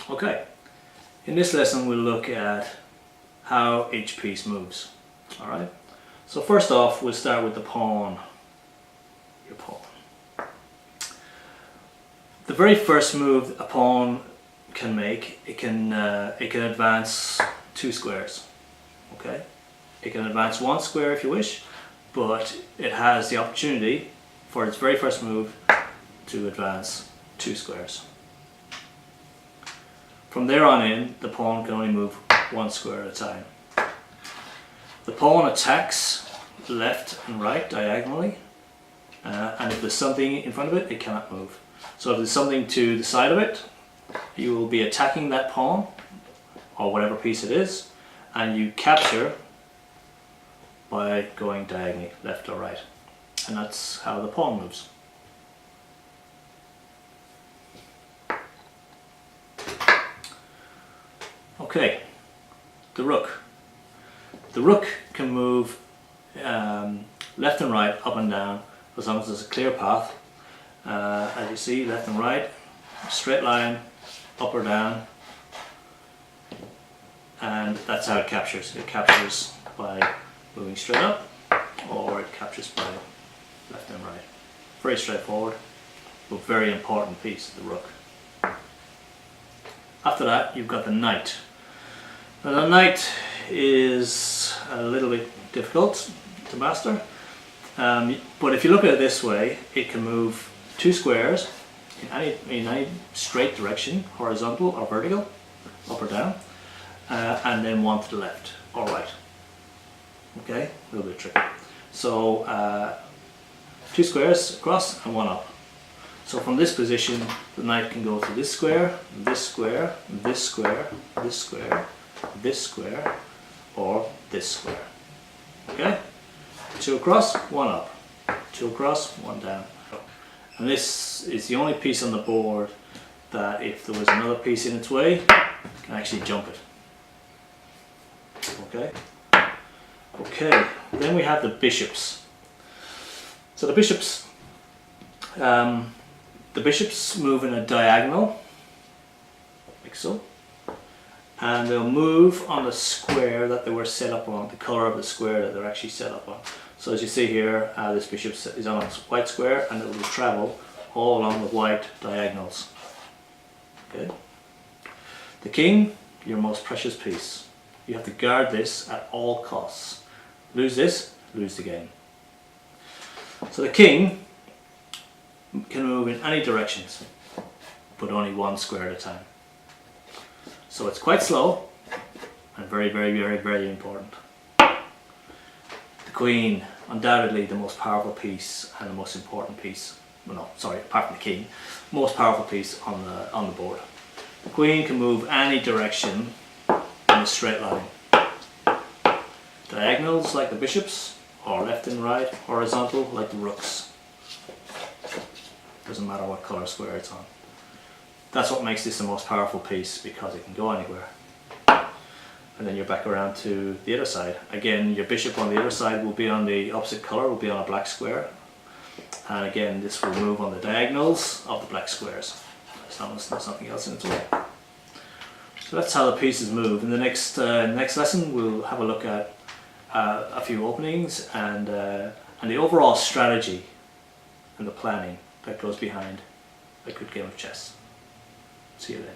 Okay, in this lesson we'll look at how each piece moves. Alright, so first off we'll start with the pawn. Your pawn. The very first move a pawn can make, it can advance 2 squares. Okay, it can advance 1 square if you wish, but it has the opportunity for its very first move to advance 2 squares. From there on in, the pawn can only move 1 square at a time. The pawn attacks left and right diagonally, and if there's something in front of it, it cannot move. So if there's something to the side of it, you will be attacking that pawn, or whatever piece it is, and you capture by going diagonally, left or right. And that's how the pawn moves. Okay, the rook. The rook can move left and right, up and down, as long as there's a clear path. As you see, left and right, straight line, up or down, and that's how it captures. It captures by moving straight up, or it captures by left and right. Very straightforward, but very important piece, the rook. After that, you've got the knight. Now the knight is a little bit difficult to master, but if you look at it this way, it can move 2 squares in any straight direction, horizontal or vertical, up or down, and then 1 to the left or right. Okay, a little bit tricky. So 2 squares across and 1 up. So from this position, the knight can go to this square, this square, this square, this square, this square, or this square. Okay? 2 across, 1 up. 2 across, 1 down. And this is the only piece on the board that if there was another piece in its way, you can actually jump it. Okay? Okay, then we have the bishops. So the bishops move in a diagonal, like so, and they'll move on the square that they were set up on, the colour of the square that they're actually set up on. So as you see here, this bishop is on a white square, and it will travel all along the white diagonals. Okay. The king, your most precious piece. You have to guard this at all costs. Lose this, lose the game. So the king can move in any directions, but only 1 square at a time. So it's quite slow and very, very, very, very important. The queen, undoubtedly the most powerful piece and the most important piece. Well, no, sorry, apart from the king, most powerful piece on the board. The queen can move any direction in a straight line. Diagonals like the bishops, or left and right, horizontal like the rooks. Doesn't matter what colour square it's on. That's what makes this the most powerful piece, because it can go anywhere. And then you're back around to the other side. Again, your bishop on the other side will be on the opposite colour, will be on a black square. And again, this will move on the diagonals of the black squares, as long as there's nothing else in its way. So that's how the pieces move. In the next lesson, we'll have a look at a few openings and the overall strategy and the planning that goes behind a good game of chess. See you then.